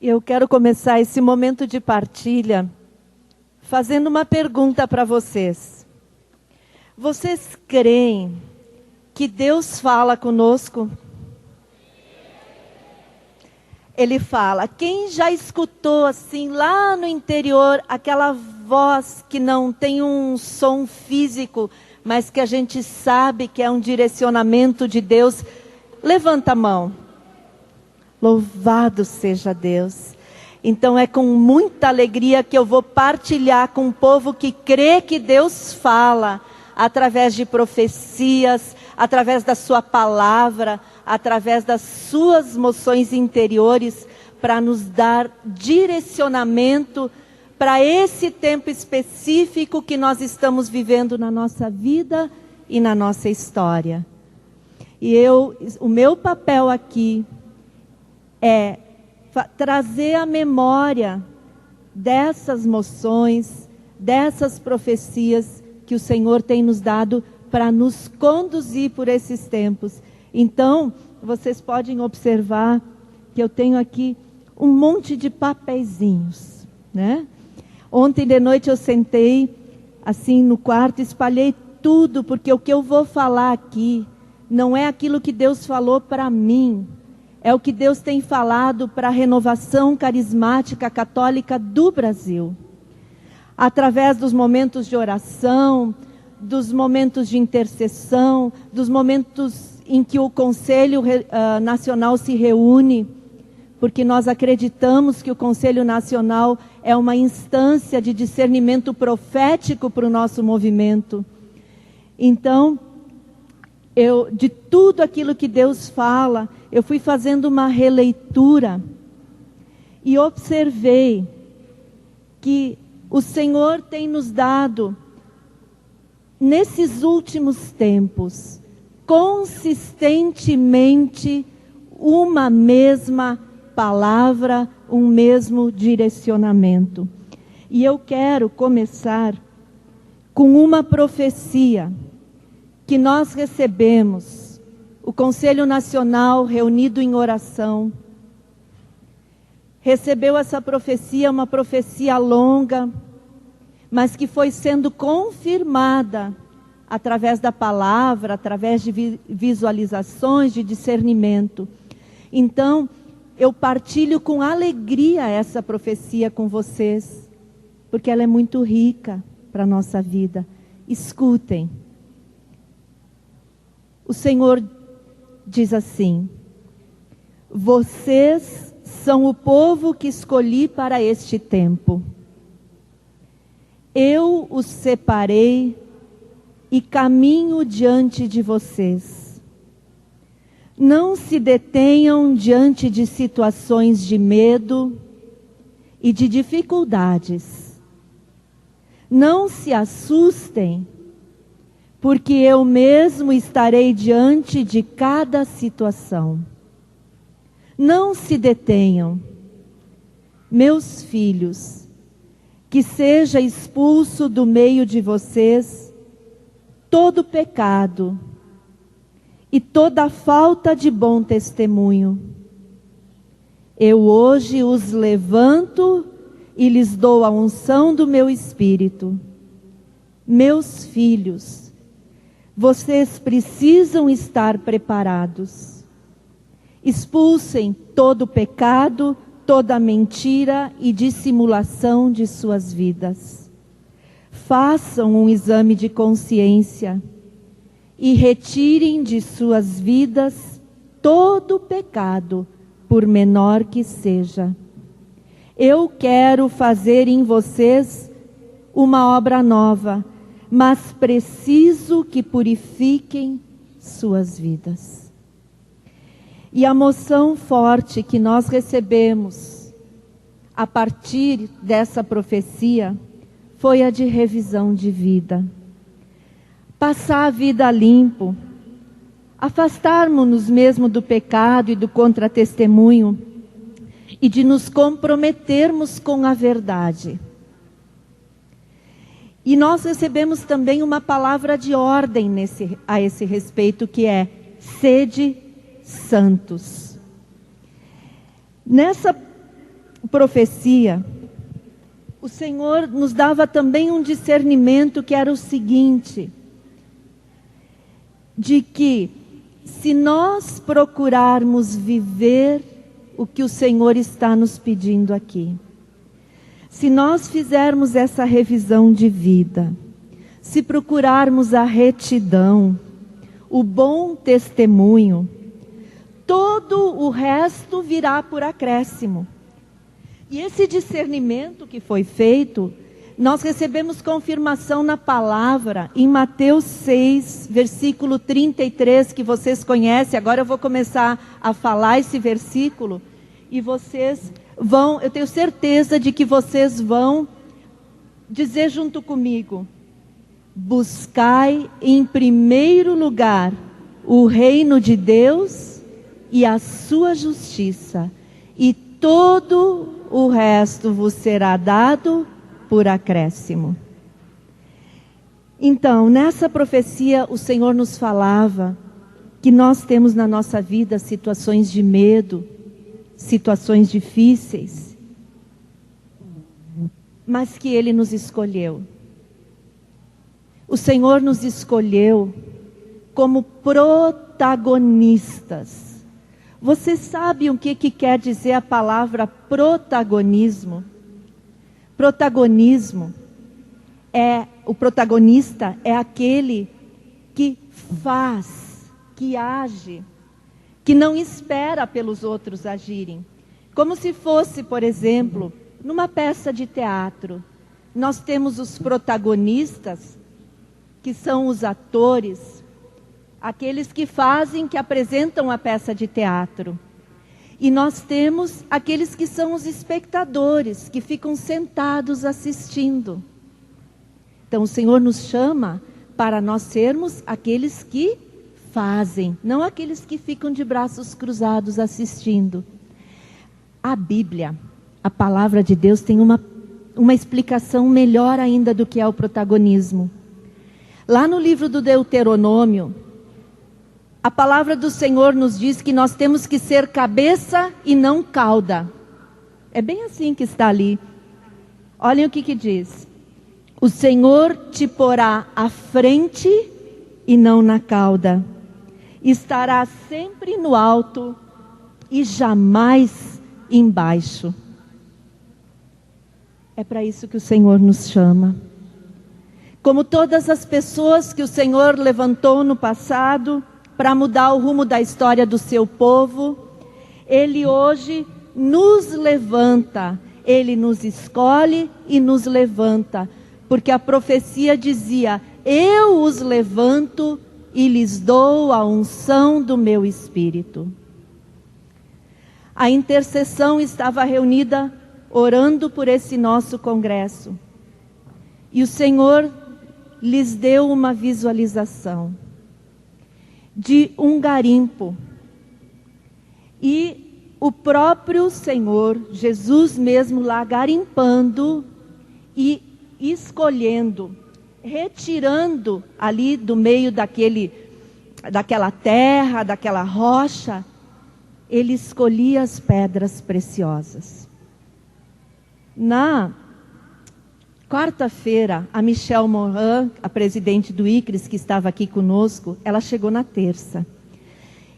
Eu quero começar esse momento de partilha fazendo uma pergunta para vocês. Vocês creem que Deus fala conosco? Ele fala. Quem já escutou assim lá no interior aquela voz que não tem um som físico, mas que a gente sabe que é um direcionamento de Deus? Levanta a mão. Louvado seja Deus. Então é com muita alegria que eu vou partilhar com o povo que crê que Deus fala, através de profecias, através da sua palavra, através das suas moções interiores, para nos dar direcionamento para esse tempo específico que nós estamos vivendo na nossa vida e na nossa história. E o meu papel aqui é trazer a memória dessas moções, dessas profecias que o Senhor tem nos dado para nos conduzir por esses tempos. Então, vocês podem observar que eu tenho aqui um monte de papeizinhos, né? Ontem de noite eu sentei assim no quarto, espalhei tudo, porque o que eu vou falar aqui não é aquilo que Deus falou para mim. É o que Deus tem falado para a renovação carismática católica do Brasil. Através dos momentos de oração, dos momentos de intercessão, dos momentos em que o Conselho Nacional se reúne, porque nós acreditamos que o Conselho Nacional é uma instância de discernimento profético para o nosso movimento. Então, de tudo aquilo que Deus fala, eu fui fazendo uma releitura e observei que o Senhor tem nos dado, nesses últimos tempos, consistentemente, uma mesma palavra, um mesmo direcionamento. E eu quero começar com uma profecia que nós recebemos, o Conselho Nacional reunido em oração, recebeu essa profecia, uma profecia longa, mas que foi sendo confirmada através da palavra, através de visualizações, de discernimento. Então, eu partilho com alegria essa profecia com vocês, porque ela é muito rica para a nossa vida. Escutem. O Senhor diz assim: vocês são o povo que escolhi para este tempo. Eu os separei e caminho diante de vocês. Não se detenham diante de situações de medo e de dificuldades. Não se assustem, porque eu mesmo estarei diante de cada situação. Não se detenham, meus filhos, que seja expulso do meio de vocês todo pecado e toda falta de bom testemunho. Eu hoje os levanto e lhes dou a unção do meu Espírito. Meus filhos, vocês precisam estar preparados. Expulsem todo pecado, toda mentira e dissimulação de suas vidas. Façam um exame de consciência e retirem de suas vidas todo pecado, por menor que seja. Eu quero fazer em vocês uma obra nova, mas preciso que purifiquem suas vidas. E a moção forte que nós recebemos a partir dessa profecia foi a de revisão de vida. Passar a vida limpo, afastarmos-nos mesmo do pecado e do contratestemunho e de nos comprometermos com a verdade. E nós recebemos também uma palavra de ordem a esse respeito, que é: sede santos. Nessa profecia, o Senhor nos dava também um discernimento que era o seguinte, de que se nós procurarmos viver o que o Senhor está nos pedindo aqui, se nós fizermos essa revisão de vida, se procurarmos a retidão, o bom testemunho, todo o resto virá por acréscimo. E esse discernimento que foi feito, nós recebemos confirmação na palavra, em Mateus 6, versículo 33, que vocês conhecem. Agora eu vou começar a falar esse versículo, e vocês vão, eu tenho certeza de que vocês vão dizer junto comigo: buscai em primeiro lugar o reino de Deus e a sua justiça, e todo o resto vos será dado por acréscimo. Então, nessa profecia, o Senhor nos falava que nós temos na nossa vida situações de medo, situações difíceis, mas que Ele nos escolheu. O Senhor nos escolheu como protagonistas. Você sabe o que quer dizer a palavra protagonismo? Protagonismo o protagonista é aquele que faz, que age, que não espera pelos outros agirem. Como se fosse, por exemplo, numa peça de teatro, nós temos os protagonistas, que são os atores, aqueles que fazem, que apresentam a peça de teatro. E nós temos aqueles que são os espectadores, que ficam sentados assistindo. Então o Senhor nos chama para nós sermos aqueles que fazem, não aqueles que ficam de braços cruzados assistindo. A Bíblia, a palavra de Deus, tem uma explicação melhor ainda do que é o protagonismo. Lá no livro do Deuteronômio, a palavra do Senhor nos diz que nós temos que ser cabeça e não cauda. É bem assim que está ali. Olhem o que diz: o Senhor te porá à frente e não na cauda. Estará sempre no alto e jamais embaixo. É para isso que o Senhor nos chama. Como todas as pessoas que o Senhor levantou no passado para mudar o rumo da história do seu povo, Ele hoje nos levanta, Ele nos escolhe e nos levanta, porque a profecia dizia: eu os levanto e lhes dou a unção do meu Espírito. A intercessão estava reunida orando por esse nosso congresso, e o Senhor lhes deu uma visualização de um garimpo, e o próprio Senhor, Jesus mesmo lá garimpando e escolhendo, retirando ali do meio daquela terra, daquela rocha, Ele escolhia as pedras preciosas. Na quarta-feira, a Michelle Morin, a presidente do ICRIS, que estava aqui conosco, ela chegou na terça.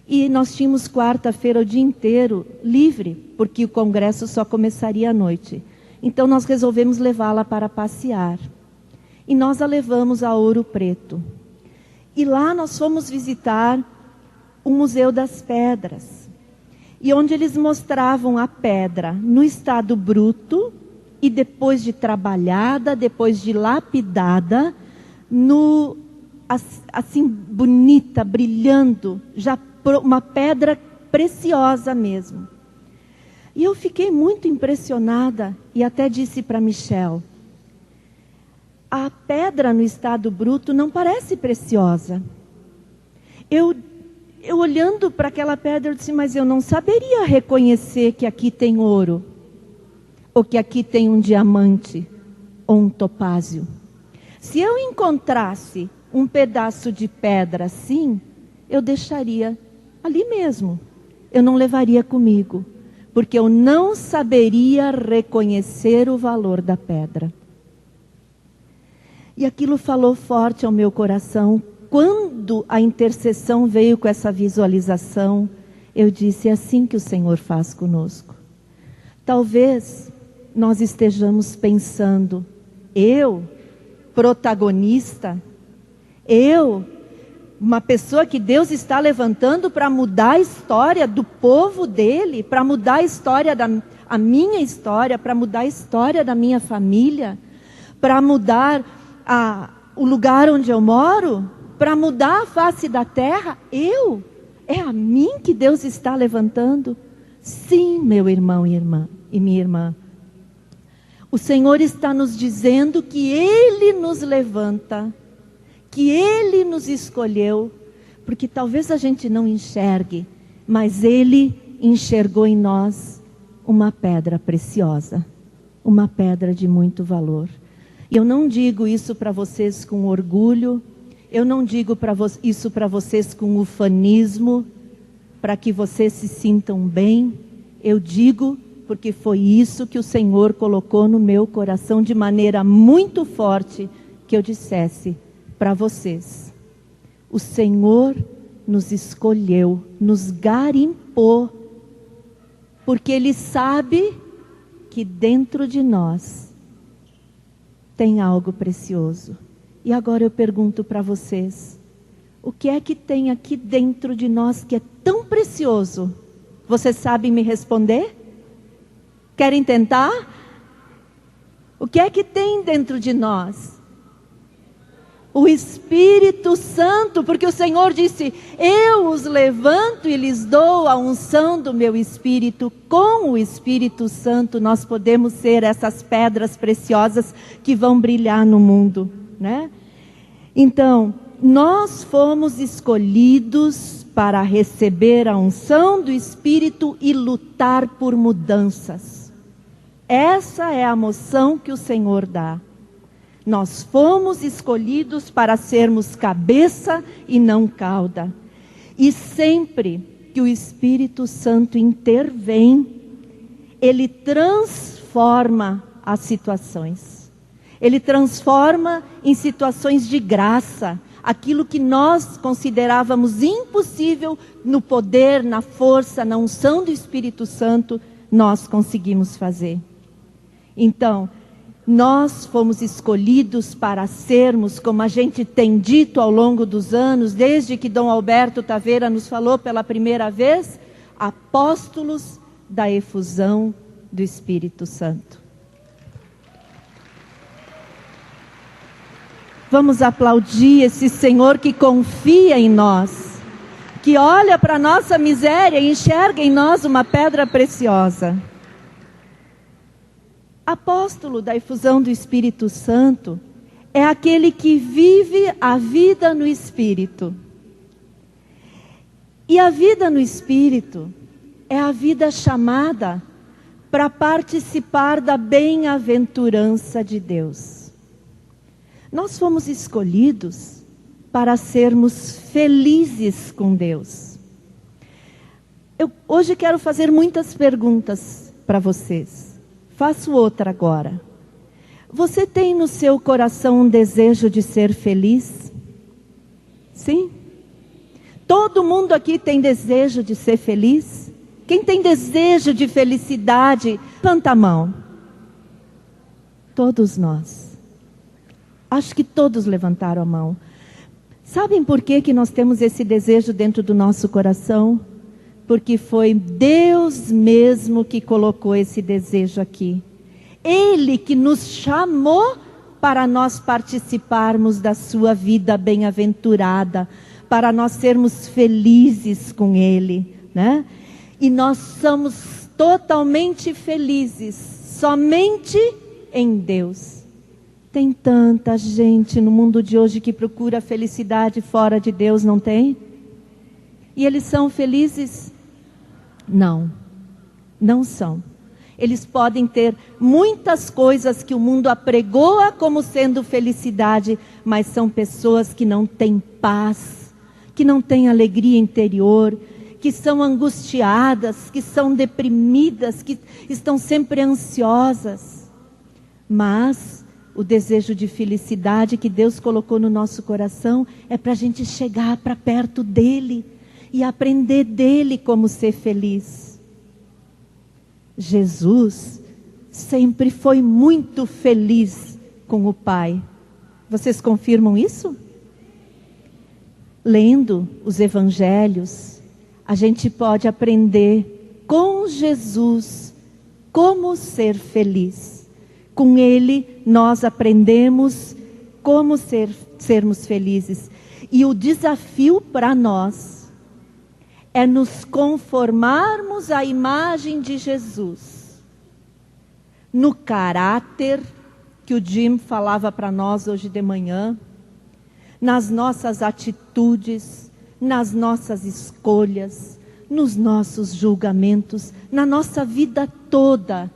E nós tínhamos quarta-feira o dia inteiro livre, porque o congresso só começaria à noite. Então nós resolvemos levá-la para passear. E nós a levamos a Ouro Preto. E lá nós fomos visitar o Museu das Pedras. E onde eles mostravam a pedra no estado bruto, e depois de trabalhada, depois de lapidada, assim bonita, brilhando, já uma pedra preciosa mesmo. E eu fiquei muito impressionada e até disse para Michelle: a pedra no estado bruto não parece preciosa. Eu olhando para aquela pedra, eu disse: mas eu não saberia reconhecer que aqui tem ouro, ou que aqui tem um diamante, ou um topázio. Se eu encontrasse um pedaço de pedra assim, eu deixaria ali mesmo. Eu não levaria comigo, porque eu não saberia reconhecer o valor da pedra. E aquilo falou forte ao meu coração. Quando a intercessão veio com essa visualização, eu disse, é assim que o Senhor faz conosco. Talvez nós estejamos pensando, eu, protagonista, eu, uma pessoa que Deus está levantando para mudar a história do povo dele, para mudar a história a minha história, para mudar a história da minha família, para mudar o lugar onde eu moro, para mudar a face da terra. É a mim que Deus está levantando? Sim, meu irmão e minha irmã. O Senhor está nos dizendo que Ele nos levanta, que Ele nos escolheu, porque talvez a gente não enxergue, mas Ele enxergou em nós uma pedra preciosa, uma pedra de muito valor. E eu não digo isso para vocês com orgulho, eu não digo isso para vocês com ufanismo, para que vocês se sintam bem. Eu digo porque foi isso que o Senhor colocou no meu coração de maneira muito forte, que eu dissesse para vocês. O Senhor nos escolheu, nos garimpou, porque Ele sabe que dentro de nós tem algo precioso. E agora eu pergunto para vocês, o que é que tem aqui dentro de nós que é tão precioso? Vocês sabem me responder? Querem tentar? O que é que tem dentro de nós? O Espírito Santo, porque o Senhor disse, eu os levanto e lhes dou a unção do meu Espírito. Com o Espírito Santo nós podemos ser essas pedras preciosas que vão brilhar no mundo, né? Então, nós fomos escolhidos para receber a unção do Espírito e lutar por mudanças. Essa é a moção que o Senhor dá. Nós fomos escolhidos para sermos cabeça e não cauda. E sempre que o Espírito Santo intervém, Ele transforma as situações. Ele transforma em situações de graça. Aquilo que nós considerávamos impossível, no poder, na força, na unção do Espírito Santo, nós conseguimos fazer. Então, nós fomos escolhidos para sermos, como a gente tem dito ao longo dos anos, desde que Dom Alberto Taveira nos falou pela primeira vez, apóstolos da efusão do Espírito Santo. Vamos aplaudir esse Senhor que confia em nós, que olha para a nossa miséria e enxerga em nós uma pedra preciosa. Apóstolo da efusão do Espírito Santo é aquele que vive a vida no Espírito. E a vida no Espírito é a vida chamada para participar da bem-aventurança de Deus. Nós fomos escolhidos para sermos felizes com Deus. Eu hoje quero fazer muitas perguntas para vocês. Faço outra agora. Você tem no seu coração um desejo de ser feliz? Sim? Todo mundo aqui tem desejo de ser feliz? Quem tem desejo de felicidade, levanta a mão. Todos nós. Acho que todos levantaram a mão. Sabem por que nós temos esse desejo dentro do nosso coração? Porque foi Deus mesmo que colocou esse desejo aqui. Ele que nos chamou para nós participarmos da sua vida bem-aventurada, para nós sermos felizes com Ele, né? E nós somos totalmente felizes, somente em Deus. Tem tanta gente no mundo de hoje que procura felicidade fora de Deus, não tem? E eles são felizes? Não, não são. Eles podem ter muitas coisas que o mundo apregoa como sendo felicidade, mas são pessoas que não têm paz, que não têm alegria interior, que são angustiadas, que são deprimidas, que estão sempre ansiosas. Mas o desejo de felicidade que Deus colocou no nosso coração é para a gente chegar para perto dEle e aprender dEle como ser feliz. Jesus sempre foi muito feliz com o Pai. Vocês confirmam isso? Lendo os evangelhos, a gente pode aprender com Jesus como ser feliz. Com Ele nós aprendemos como sermos felizes. E o desafio para nós é nos conformarmos à imagem de Jesus. No caráter que o Jim falava para nós hoje de manhã, nas nossas atitudes, nas nossas escolhas, nos nossos julgamentos, na nossa vida toda,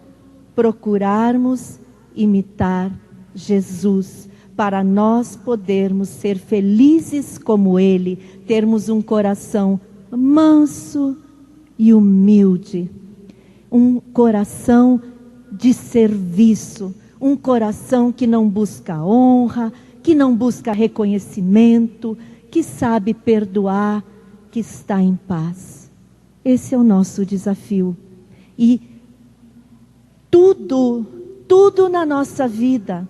procurarmos imitar Jesus, para nós podermos ser felizes como Ele, termos um coração manso e humilde, um coração de serviço, um coração que não busca honra, que não busca reconhecimento, que sabe perdoar, que está em paz. Esse é o nosso desafio. E tudo na nossa vida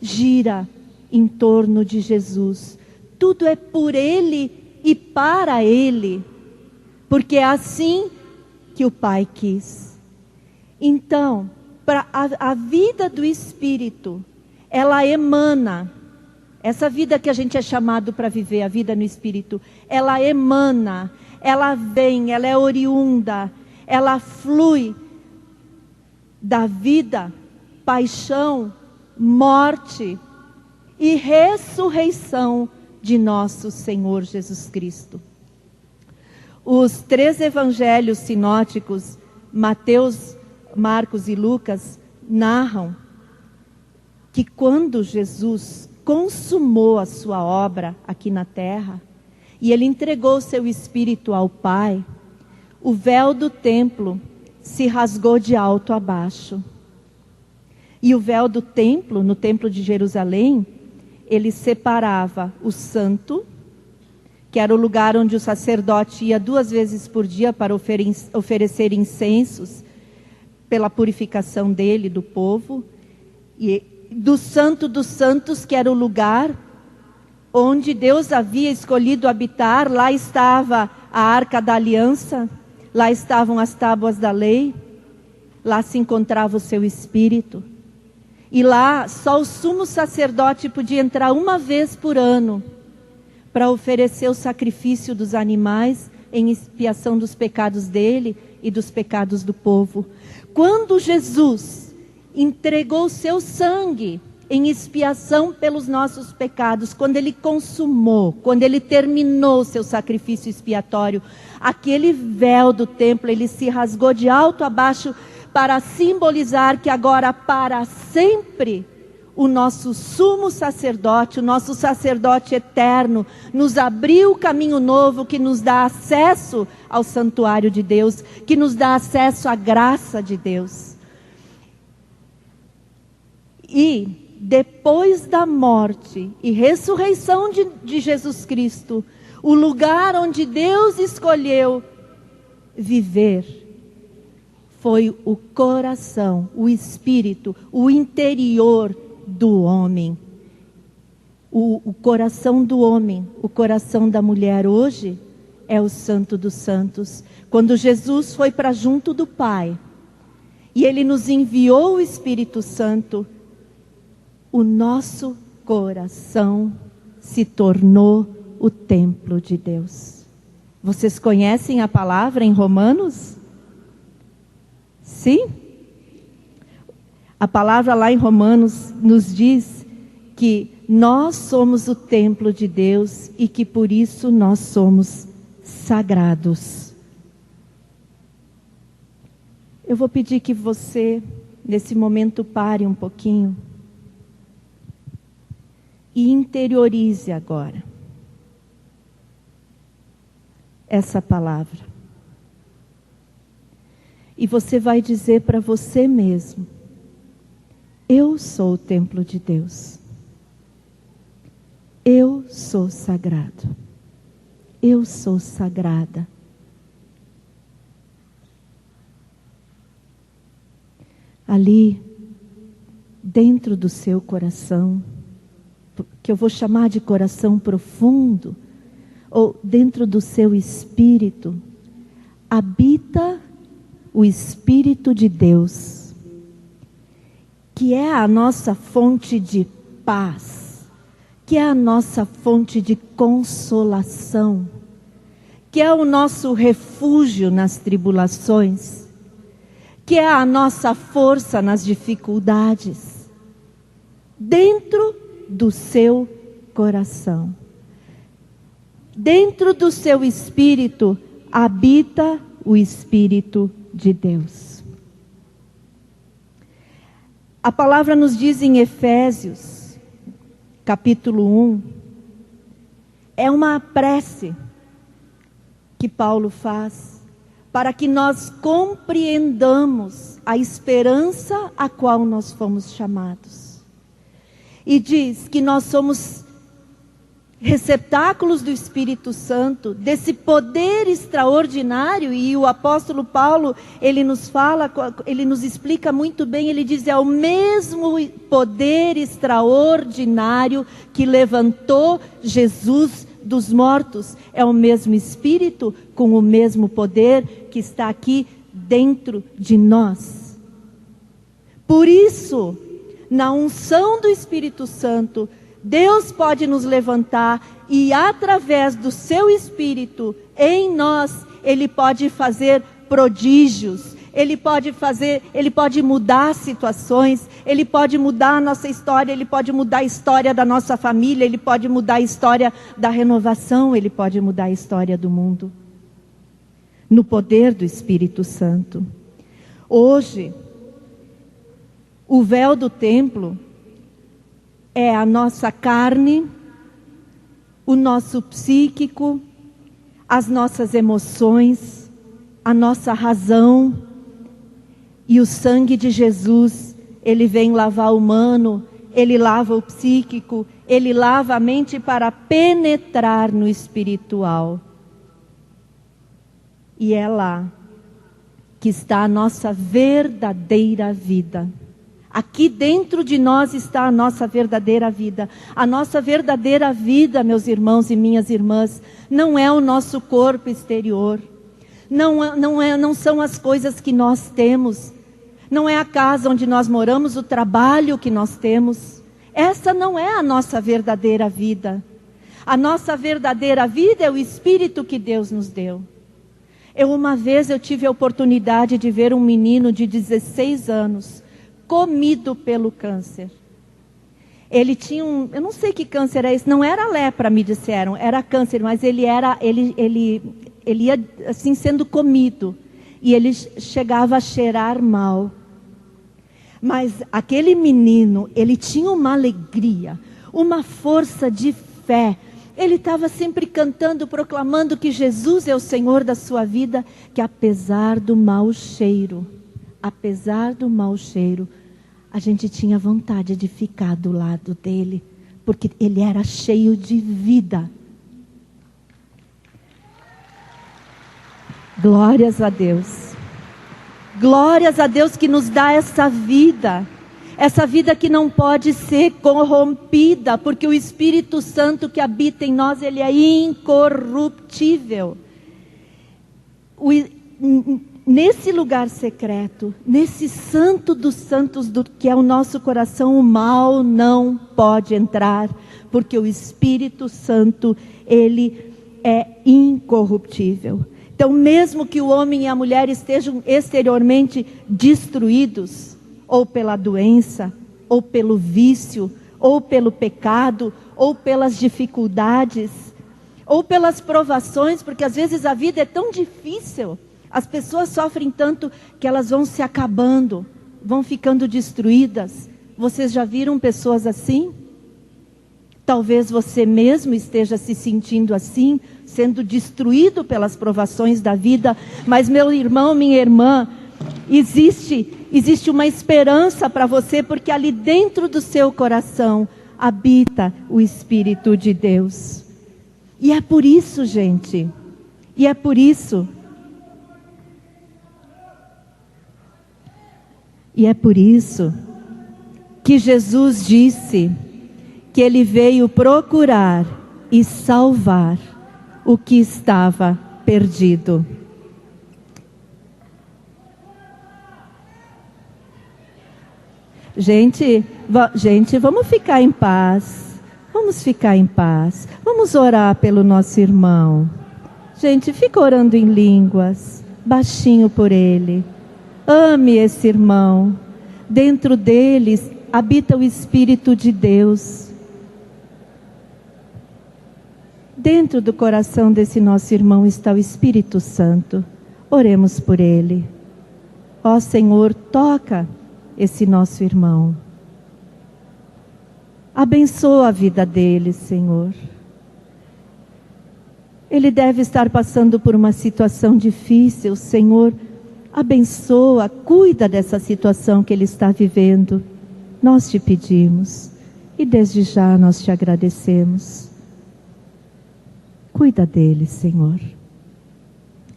gira em torno de Jesus. Tudo é por Ele e para Ele, porque é assim que o Pai quis. Então, a vida do Espírito, ela emana. Essa vida que a gente é chamado para viver, a vida no Espírito, ela emana, ela vem, ela é oriunda, ela flui da vida, paixão, morte e ressurreição de nosso Senhor Jesus Cristo. Os 3 evangelhos sinóticos, Mateus, Marcos e Lucas, narram que quando Jesus consumou a sua obra aqui na terra, e Ele entregou o seu Espírito ao Pai, o véu do templo se rasgou de alto a baixo. E o véu do templo, no templo de Jerusalém, ele separava o santo, que era o lugar onde o sacerdote ia 2 vezes por dia para oferecer incensos, pela purificação dele, do povo, e do Santo dos Santos, que era o lugar onde Deus havia escolhido habitar. Lá estava a Arca da Aliança, lá estavam as tábuas da lei, lá se encontrava o seu Espírito. E lá só o sumo sacerdote podia entrar 1 vez por ano para oferecer o sacrifício dos animais em expiação dos pecados dele e dos pecados do povo. Quando Jesus entregou o seu sangue em expiação pelos nossos pecados, quando Ele consumou, quando Ele terminou o seu sacrifício expiatório, aquele véu do templo, ele se rasgou de alto a baixo para simbolizar que agora, para sempre, o nosso sumo sacerdote, o nosso sacerdote eterno, nos abriu o caminho novo que nos dá acesso ao santuário de Deus, que nos dá acesso à graça de Deus. E depois da morte e ressurreição de Jesus Cristo, o lugar onde Deus escolheu viver foi o coração, o espírito, o interior do homem. O coração do homem, o coração da mulher hoje é o Santo dos Santos. Quando Jesus foi para junto do Pai e Ele nos enviou o Espírito Santo, o nosso coração se tornou o templo de Deus. Vocês conhecem a palavra em Romanos? Sim? A palavra lá em Romanos nos diz que nós somos o templo de Deus e que por isso nós somos sagrados. Eu vou pedir que você, nesse momento, pare um pouquinho e interiorize agora essa palavra. E você vai dizer para você mesmo: eu sou o templo de Deus. Eu sou sagrado. Eu sou sagrada. Ali, dentro do seu coração, que eu vou chamar de coração profundo, ou dentro do seu espírito, habita o Espírito de Deus, que é a nossa fonte de paz, que é a nossa fonte de consolação, que é o nosso refúgio nas tribulações, que é a nossa força nas dificuldades, dentro do seu coração. Dentro do seu espírito habita o Espírito de Deus. A palavra nos diz em Efésios, capítulo 1, é uma prece que Paulo faz para que nós compreendamos a esperança a qual nós fomos chamados. E diz que nós somos receptáculos do Espírito Santo, desse poder extraordinário, e o apóstolo Paulo, ele nos fala, ele nos explica muito bem, ele diz: é o mesmo poder extraordinário que levantou Jesus dos mortos, é o mesmo Espírito com o mesmo poder que está aqui dentro de nós. Por isso, na unção do Espírito Santo, Deus pode nos levantar e através do seu Espírito em nós, Ele pode fazer prodígios, Ele pode mudar situações, Ele pode mudar a nossa história, Ele pode mudar a história da nossa família, Ele pode mudar a história da renovação, Ele pode mudar a história do mundo. No poder do Espírito Santo. Hoje, o véu do templo é a nossa carne, o nosso psíquico, as nossas emoções, a nossa razão. E o sangue de Jesus, ele vem lavar o humano, ele lava o psíquico, ele lava a mente para penetrar no espiritual. E é lá que está a nossa verdadeira vida. Aqui dentro de nós está a nossa verdadeira vida. A nossa verdadeira vida, meus irmãos e minhas irmãs, não é o nosso corpo exterior. Não são as coisas que nós temos. Não é a casa onde nós moramos, o trabalho que nós temos. Essa não é a nossa verdadeira vida. A nossa verdadeira vida é o Espírito que Deus nos deu. Uma vez eu tive a oportunidade de ver um menino de 16 anos, comido pelo câncer. Ele tinha eu não sei que câncer é esse, não era lepra, me disseram, era câncer, mas ele ia assim sendo comido, e ele chegava a cheirar mal. Mas aquele menino, ele tinha uma alegria, uma força de fé. Ele estava sempre cantando, proclamando que Jesus é o Senhor da sua vida, que apesar do mau cheiro, a gente tinha vontade de ficar do lado dele, porque ele era cheio de vida. Glórias a Deus. Glórias a Deus que nos dá essa vida que não pode ser corrompida, porque o Espírito Santo que habita em nós, ele é incorruptível. Nesse lugar secreto, nesse santo dos santos, que é o nosso coração, o mal não pode entrar, porque o Espírito Santo, ele é incorruptível. Então, mesmo que o homem e a mulher estejam exteriormente destruídos, ou pela doença, ou pelo vício, ou pelo pecado, ou pelas dificuldades, ou pelas provações, porque às vezes a vida é tão difícil, as pessoas sofrem tanto que elas vão se acabando, vão ficando destruídas. Vocês já viram pessoas assim? Talvez você mesmo esteja se sentindo assim, sendo destruído pelas provações da vida, mas meu irmão, minha irmã, existe uma esperança para você, porque ali dentro do seu coração habita o Espírito de Deus. E é por isso, gente, e é por isso que Jesus disse que Ele veio procurar e salvar o que estava perdido. Gente, vamos ficar em paz. Vamos ficar em paz. Vamos orar pelo nosso irmão. Gente, fica orando em línguas, baixinho por ele. Ame esse irmão. Dentro deles habita o Espírito de Deus. Dentro do coração desse nosso irmão está o Espírito Santo. Oremos por ele. Ó Senhor, toca esse nosso irmão. Abençoa a vida dele, Senhor. Ele deve estar passando por uma situação difícil, Senhor. Abençoa, cuida dessa situação que ele está vivendo. Nós te pedimos e desde já nós te agradecemos. Cuida dele, Senhor.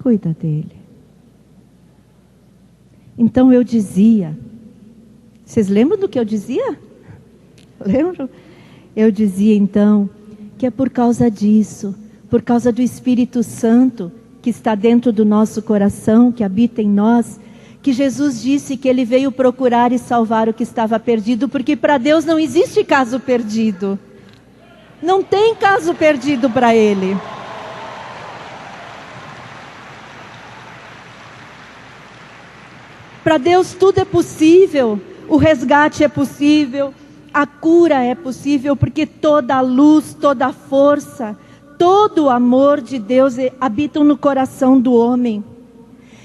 Cuida dele. Então eu dizia, vocês lembram do que eu dizia? Lembram? Eu dizia então que é por causa disso, por causa do Espírito Santo que está dentro do nosso coração, que habita em nós, que Jesus disse que Ele veio procurar e salvar o que estava perdido, porque para Deus não existe caso perdido. Não tem caso perdido para Ele. Para Deus tudo é possível, o resgate é possível, a cura é possível, porque toda a luz, toda a força, todo o amor de Deus habitam no coração do homem.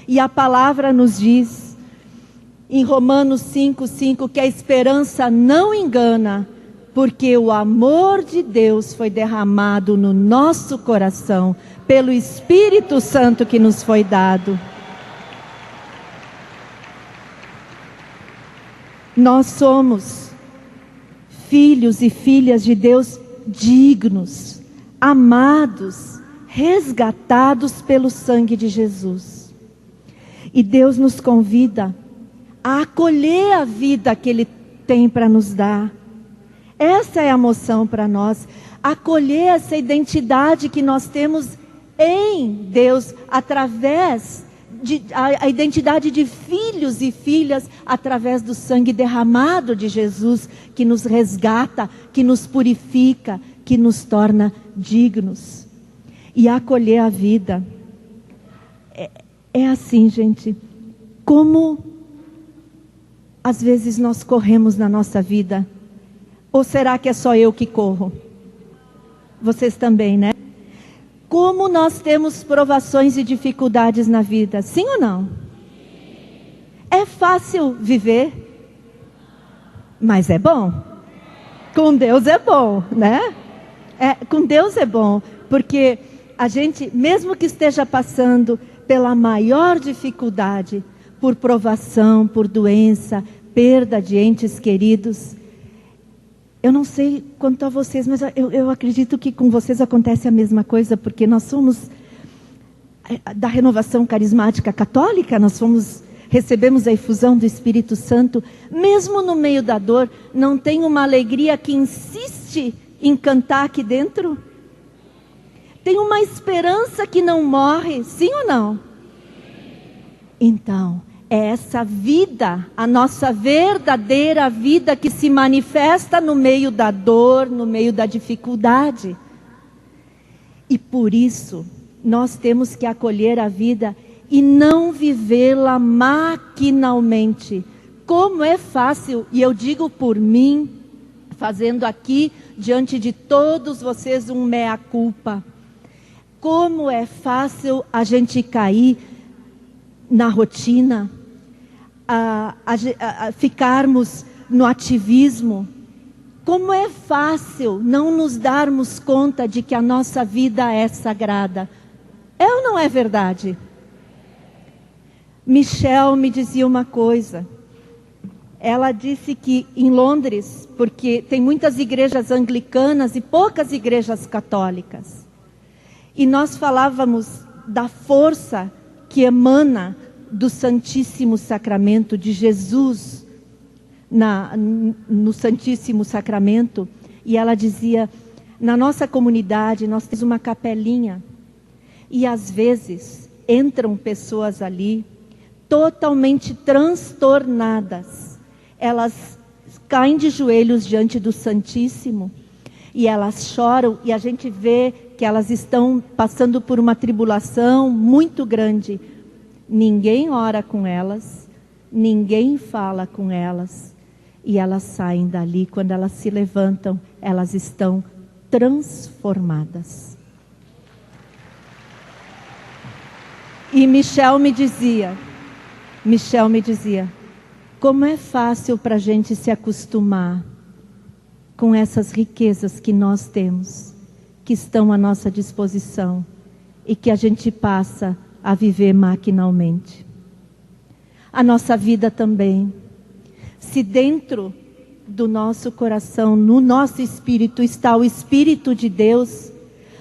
E a palavra nos diz, em Romanos 5:5, que a esperança não engana, porque o amor de Deus foi derramado no nosso coração, pelo Espírito Santo que nos foi dado. Nós somos filhos e filhas de Deus dignos, amados, resgatados pelo sangue de Jesus. E Deus nos convida a acolher a vida que Ele tem para nos dar. Essa é a moção para nós, acolher essa identidade que nós temos em Deus, através a identidade de filhos e filhas, através do sangue derramado de Jesus, que nos resgata, que nos purifica, que nos torna dignos. E acolher a vida é assim, gente, como às vezes nós corremos na nossa vida. Ou será que é só eu que corro? Vocês também, né? Como nós temos provações e dificuldades na vida, sim ou não? É fácil viver, mas é bom. Com Deus é bom, né? Com Deus é bom, porque a gente, mesmo que esteja passando pela maior dificuldade, por provação, por doença, perda de entes queridos, eu não sei quanto a vocês, mas eu acredito que com vocês acontece a mesma coisa, porque nós somos da renovação carismática católica, recebemos a efusão do Espírito Santo. Mesmo no meio da dor, não tem uma alegria que insiste em cantar aqui dentro? Tem uma esperança que não morre, sim ou não? Então, é essa vida, a nossa verdadeira vida, que se manifesta no meio da dor, no meio da dificuldade. E por isso, nós temos que acolher a vida e não vivê-la maquinalmente. Como é fácil, e eu digo por mim, fazendo aqui diante de todos vocês um mea culpa. Como é fácil a gente cair na rotina, a ficarmos no ativismo. Como é fácil não nos darmos conta de que a nossa vida é sagrada. É ou não é verdade? Michelle me dizia uma coisa. Ela disse que em Londres, porque tem muitas igrejas anglicanas e poucas igrejas católicas, e nós falávamos da força que emana do Santíssimo Sacramento, de Jesus no Santíssimo Sacramento, e ela dizia, na nossa comunidade nós temos uma capelinha, e às vezes entram pessoas ali, totalmente transtornadas, elas caem de joelhos diante do Santíssimo, e elas choram, e a gente vê que elas estão passando por uma tribulação muito grande. Ninguém ora com elas, ninguém fala com elas, e elas saem dali. Quando elas se levantam, elas estão transformadas. E Michelle me dizia, como é fácil para a gente se acostumar com essas riquezas que nós temos, que estão à nossa disposição, e que a gente passa a viver maquinalmente. A nossa vida também. Se dentro do nosso coração, no nosso espírito, está o Espírito de Deus,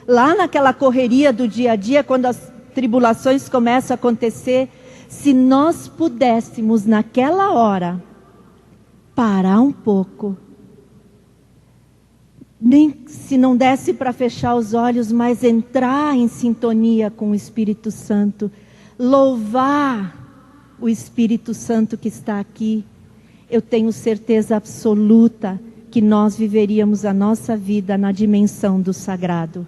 lá naquela correria do dia a dia, quando as tribulações começam a acontecer, se nós pudéssemos naquela hora parar um pouco, nem se não desse para fechar os olhos, mas entrar em sintonia com o Espírito Santo, louvar o Espírito Santo que está aqui, eu tenho certeza absoluta que nós viveríamos a nossa vida na dimensão do sagrado.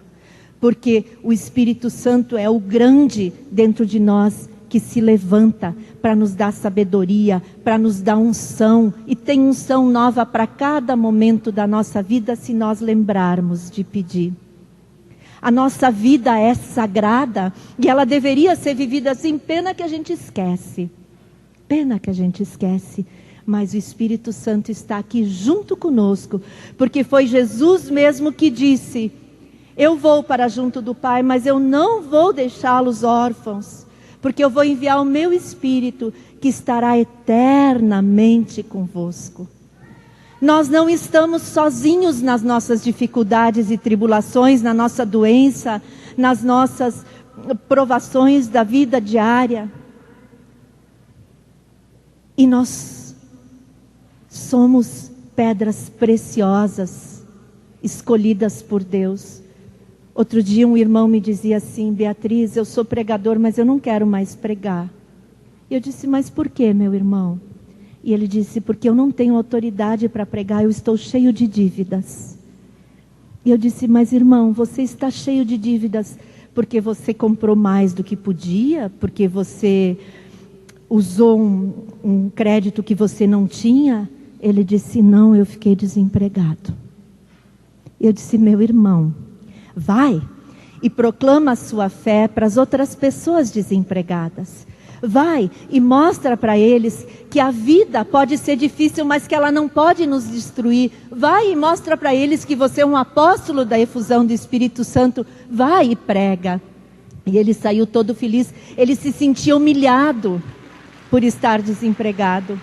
Porque o Espírito Santo é o grande dentro de nós que se levanta para nos dar sabedoria, para nos dar unção. E tem unção nova para cada momento da nossa vida, se nós lembrarmos de pedir. A nossa vida é sagrada e ela deveria ser vivida assim. Pena que a gente esquece. Mas o Espírito Santo está aqui junto conosco. Porque foi Jesus mesmo que disse: eu vou para junto do Pai, mas eu não vou deixá-los órfãos, porque eu vou enviar o meu Espírito, que estará eternamente convosco. Nós não estamos sozinhos nas nossas dificuldades e tribulações, na nossa doença, nas nossas provações da vida diária. E nós somos pedras preciosas, escolhidas por Deus. Outro dia um irmão me dizia assim: Beatriz, eu sou pregador, mas eu não quero mais pregar. E eu disse: mas por que, meu irmão? E ele disse: porque eu não tenho autoridade para pregar, eu estou cheio de dívidas. E eu disse: mas irmão, você está cheio de dívidas porque você comprou mais do que podia? Porque você usou um crédito que você não tinha? Ele disse: não, eu fiquei desempregado. Eu disse: meu irmão, vai e proclama a sua fé para as outras pessoas desempregadas. Vai e mostra para eles que a vida pode ser difícil, mas que ela não pode nos destruir. Vai e mostra para eles que você é um apóstolo da efusão do Espírito Santo. Vai e prega. E ele saiu todo feliz. Ele se sentia humilhado por estar desempregado.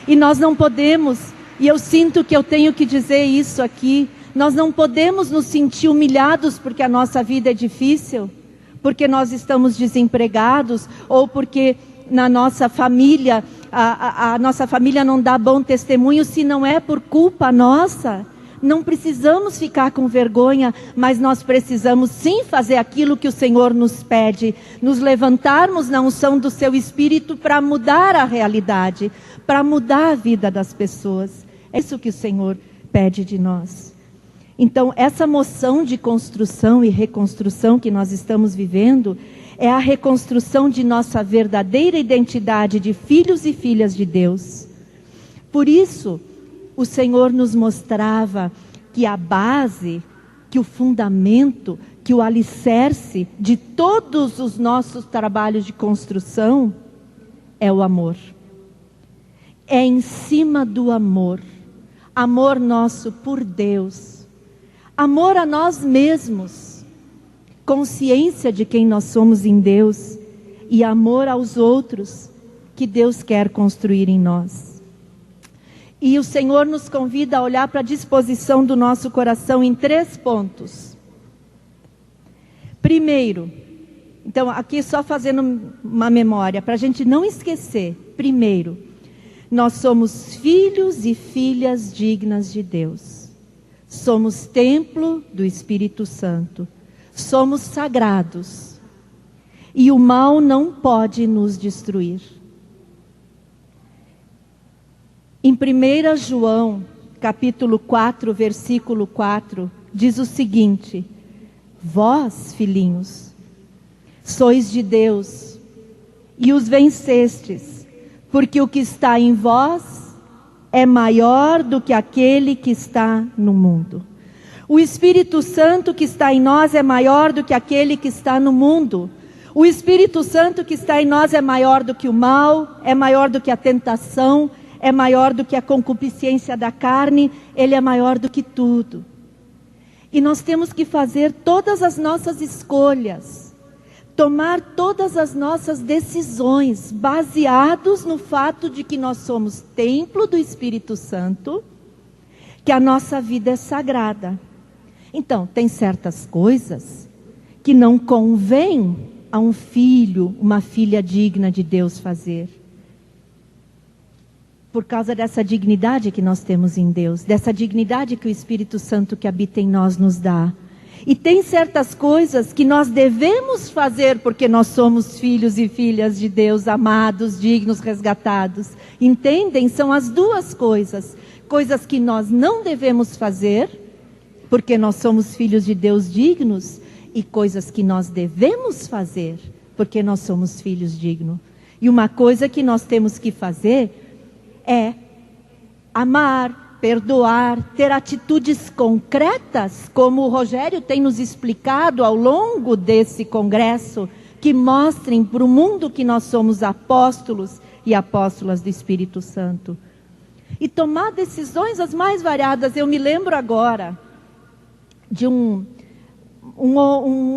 E nós não podemos, e eu sinto que eu tenho que dizer isso aqui, nós não podemos nos sentir humilhados porque a nossa vida é difícil, porque nós estamos desempregados, ou porque na nossa família, a nossa família não dá bom testemunho, se não é por culpa nossa. Não precisamos ficar com vergonha, mas nós precisamos sim fazer aquilo que o Senhor nos pede, nos levantarmos na unção do seu Espírito para mudar a realidade, para mudar a vida das pessoas. É isso que o Senhor pede de nós. Então, essa moção de construção e reconstrução que nós estamos vivendo é a reconstrução de nossa verdadeira identidade de filhos e filhas de Deus. Por isso, o Senhor nos mostrava que a base, que o fundamento, que o alicerce de todos os nossos trabalhos de construção é o amor. É em cima do amor. Amor nosso por Deus. Amor a nós mesmos, consciência de quem nós somos em Deus, e amor aos outros, que Deus quer construir em nós. E o Senhor nos convida a olhar para a disposição do nosso coração em 3 pontos. Primeiro, então aqui só fazendo uma memória, para a gente não esquecer. Primeiro, nós somos filhos e filhas dignas de Deus. Somos templo do Espírito Santo. Somos sagrados. E o mal não pode nos destruir. Em 1 João, capítulo 4, versículo 4, diz o seguinte: vós, filhinhos, sois de Deus, e os vencestes, porque o que está em vós é maior do que aquele que está no mundo. O Espírito Santo que está em nós é maior do que aquele que está no mundo. O Espírito Santo que está em nós é maior do que o mal, é maior do que a tentação, é maior do que a concupiscência da carne, ele é maior do que tudo. E nós temos que fazer todas as nossas escolhas, tomar todas as nossas decisões, baseados no fato de que nós somos templo do Espírito Santo, que a nossa vida é sagrada. Então, tem certas coisas que não convém a um filho, uma filha digna de Deus fazer. Por causa dessa dignidade que nós temos em Deus, dessa dignidade que o Espírito Santo que habita em nós nos dá. E tem certas coisas que nós devemos fazer porque nós somos filhos e filhas de Deus, amados, dignos, resgatados. Entendem? São as duas coisas. Coisas que nós não devemos fazer porque nós somos filhos de Deus dignos, e coisas que nós devemos fazer porque nós somos filhos dignos. E uma coisa que nós temos que fazer é amar, perdoar, ter atitudes concretas, como o Rogério tem nos explicado ao longo desse congresso, que mostrem para o mundo que nós somos apóstolos e apóstolas do Espírito Santo. E tomar decisões as mais variadas. Eu me lembro agora de um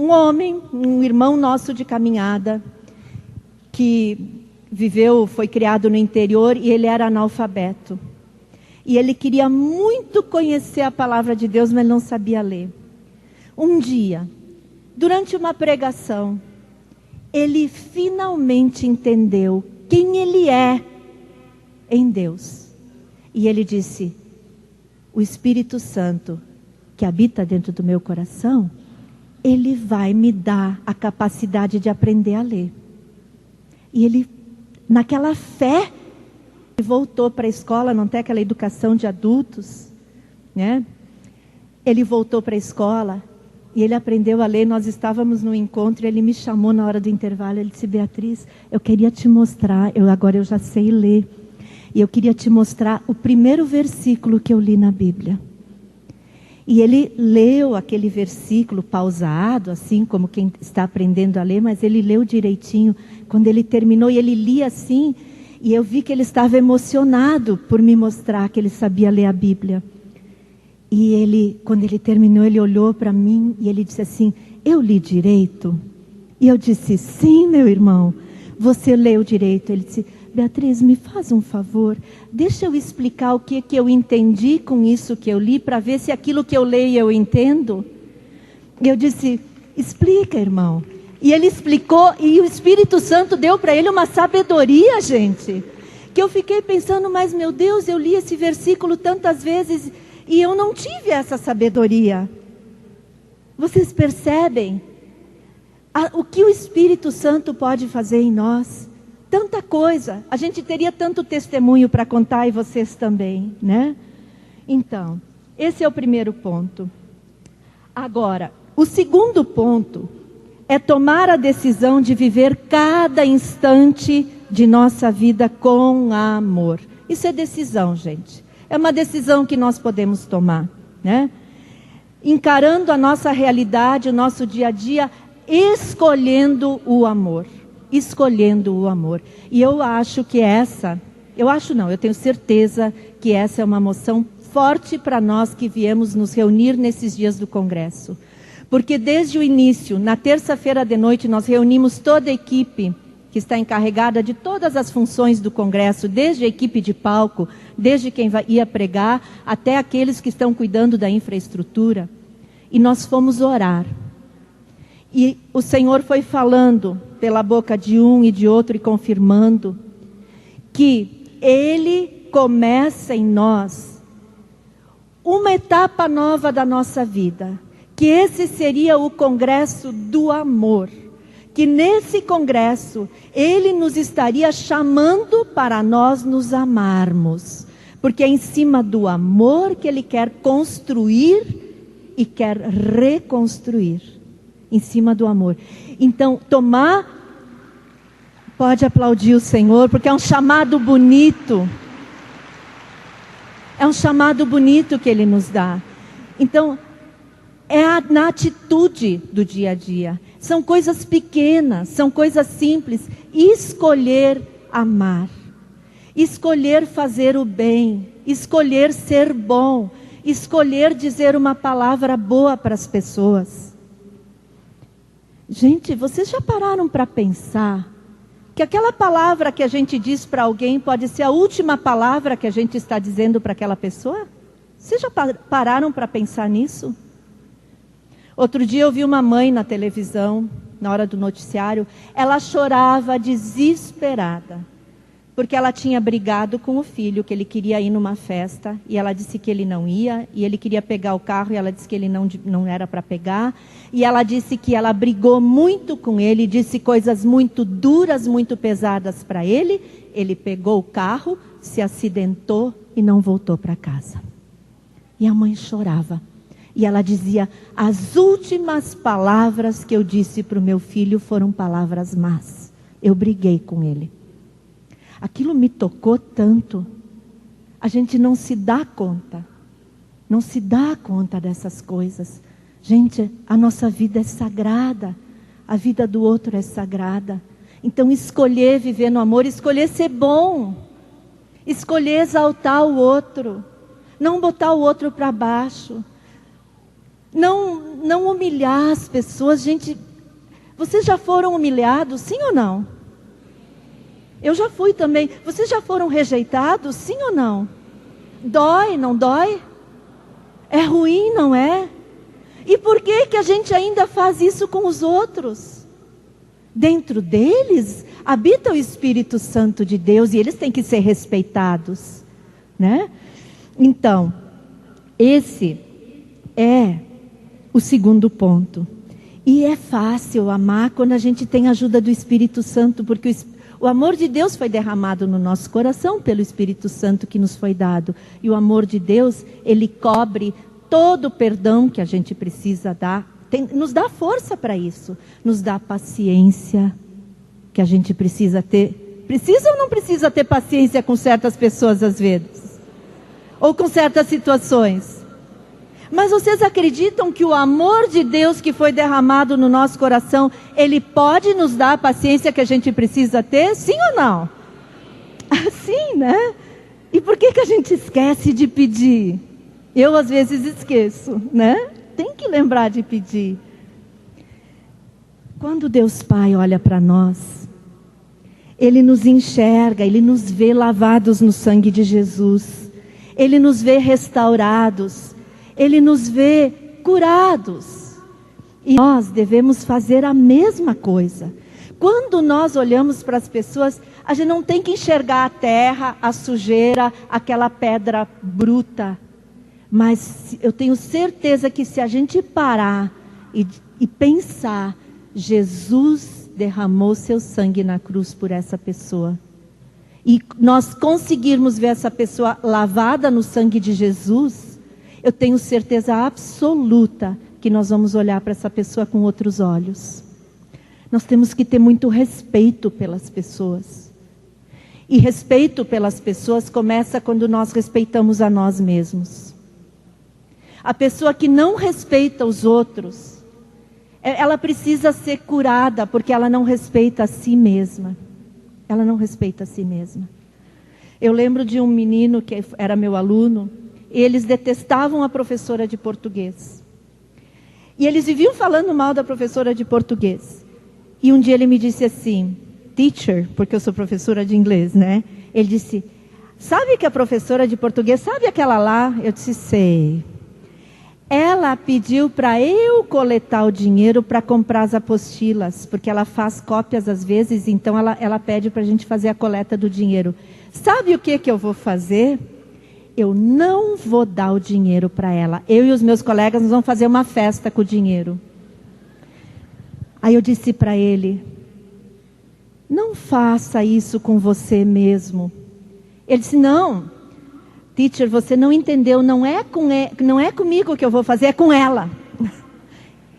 homem, um irmão nosso de caminhada, que foi criado no interior e ele era analfabeto. E ele queria muito conhecer a palavra de Deus, mas não sabia ler. Um dia, durante uma pregação, ele finalmente entendeu quem ele é em Deus. E ele disse: o Espírito Santo que habita dentro do meu coração, ele vai me dar a capacidade de aprender a ler. E ele, naquela fé, voltou para a escola, não tem aquela educação de adultos, né? Ele voltou para a escola e ele aprendeu a ler. Nós estávamos no encontro e ele me chamou na hora do intervalo. Ele disse: Beatriz, eu queria te mostrar, agora eu já sei ler, e eu queria te mostrar o primeiro versículo que eu li na Bíblia. E ele leu aquele versículo pausado, assim como quem está aprendendo a ler, mas ele leu direitinho. Quando ele terminou, e ele lia assim, e eu vi que ele estava emocionado por me mostrar que ele sabia ler a Bíblia. E ele, quando ele terminou, ele olhou para mim e ele disse assim: eu li direito? E eu disse: sim, meu irmão, você leu direito. Ele disse: Beatriz, me faz um favor, deixa eu explicar o que eu entendi com isso que eu li, para ver se aquilo que eu leio eu entendo. E eu disse: explica, irmão. E ele explicou, e o Espírito Santo deu para ele uma sabedoria, gente, que eu fiquei pensando: mas meu Deus, eu li esse versículo tantas vezes e eu não tive essa sabedoria. Vocês percebem o que o Espírito Santo pode fazer em nós? Tanta coisa, a gente teria tanto testemunho para contar, e vocês também, né? Então, esse é o primeiro ponto. Agora, o segundo ponto é tomar a decisão de viver cada instante de nossa vida com amor. Isso é decisão, gente. É uma decisão que nós podemos tomar, né? Encarando a nossa realidade, o nosso dia a dia, escolhendo o amor. Escolhendo o amor. E eu acho que eu tenho certeza que essa é uma moção forte para nós que viemos nos reunir nesses dias do congresso. Porque desde o início, na terça-feira de noite, nós reunimos toda a equipe que está encarregada de todas as funções do congresso, desde a equipe de palco, desde quem ia pregar, até aqueles que estão cuidando da infraestrutura. E nós fomos orar. E o Senhor foi falando pela boca de um e de outro e confirmando que Ele começa em nós uma etapa nova da nossa vida, que esse seria o congresso do amor, que nesse congresso Ele nos estaria chamando para nós nos amarmos, porque é em cima do amor que Ele quer construir e quer reconstruir, em cima do amor. Então, pode aplaudir o Senhor, porque é um chamado bonito. É um chamado bonito que Ele nos dá. Então, na atitude do dia a dia. São coisas pequenas, são coisas simples. Escolher amar. Escolher fazer o bem. Escolher ser bom. Escolher dizer uma palavra boa para as pessoas. Gente, vocês já pararam para pensar que aquela palavra que a gente diz para alguém pode ser a última palavra que a gente está dizendo para aquela pessoa? Vocês já pararam para pensar nisso? Outro dia eu vi uma mãe na televisão, na hora do noticiário, ela chorava desesperada, porque ela tinha brigado com o filho, que ele queria ir numa festa, e ela disse que ele não ia, e ele queria pegar o carro, e ela disse que ele não era para pegar, e ela disse que ela brigou muito com ele, disse coisas muito duras, muito pesadas para ele. Ele pegou o carro, se acidentou e não voltou para casa. E a mãe chorava, e ela dizia: as últimas palavras que eu disse para o meu filho foram palavras más, eu briguei com ele. Aquilo me tocou tanto. A gente não se dá conta. Não se dá conta dessas coisas. Gente, a nossa vida é sagrada. A vida do outro é sagrada. Então escolher viver no amor, escolher ser bom. Escolher exaltar o outro. Não botar o outro para baixo. Não humilhar as pessoas. Gente, vocês já foram humilhados, sim ou não? Eu já fui também. Vocês já foram rejeitados? Sim ou não? Dói, não dói? É ruim, não é? E por que a gente ainda faz isso com os outros? Dentro deles habita o Espírito Santo de Deus e eles têm que ser respeitados, né? Então, esse é o segundo ponto. E é fácil amar quando a gente tem a ajuda do Espírito Santo, porque o amor de Deus foi derramado no nosso coração pelo Espírito Santo que nos foi dado. E o amor de Deus, ele cobre todo o perdão que a gente precisa dar. Nos dá força para isso. Nos dá paciência que a gente precisa ter. Precisa ou não precisa ter paciência com certas pessoas às vezes? Ou com certas situações? Mas vocês acreditam que o amor de Deus que foi derramado no nosso coração, Ele pode nos dar a paciência que a gente precisa ter? Sim ou não? Sim, né? E por que a gente esquece de pedir? Eu às vezes esqueço, né? Tem que lembrar de pedir. Quando Deus Pai olha para nós, Ele nos enxerga, Ele nos vê lavados no sangue de Jesus. Ele nos vê restaurados. Ele nos vê curados. E nós devemos fazer a mesma coisa. Quando nós olhamos para as pessoas, a gente não tem que enxergar a terra, a sujeira, aquela pedra bruta. Mas eu tenho certeza que se a gente parar e pensar, Jesus derramou seu sangue na cruz por essa pessoa. E nós conseguirmos ver essa pessoa lavada no sangue de Jesus, eu tenho certeza absoluta que nós vamos olhar para essa pessoa com outros olhos. Nós temos que ter muito respeito pelas pessoas. E respeito pelas pessoas começa quando nós respeitamos a nós mesmos. A pessoa que não respeita os outros, ela precisa ser curada porque ela não respeita a si mesma. Ela não respeita a si mesma. Eu lembro de um menino que era meu aluno. Eles detestavam a professora de português. E eles viviam falando mal da professora de português. E um dia ele me disse assim: teacher, porque eu sou professora de inglês, né? Ele disse, sabe que a professora de português, sabe aquela lá? Eu disse, sei. Ela pediu para eu coletar o dinheiro para comprar as apostilas, porque ela faz cópias às vezes, então ela pede para a gente fazer a coleta do dinheiro. Sabe o que eu vou fazer? Eu não vou dar o dinheiro para ela. Eu e os meus colegas nós vamos fazer uma festa com o dinheiro. Aí eu disse para ele, não faça isso com você mesmo. Ele disse, não, teacher, você não entendeu, não é comigo que eu vou fazer, é com ela.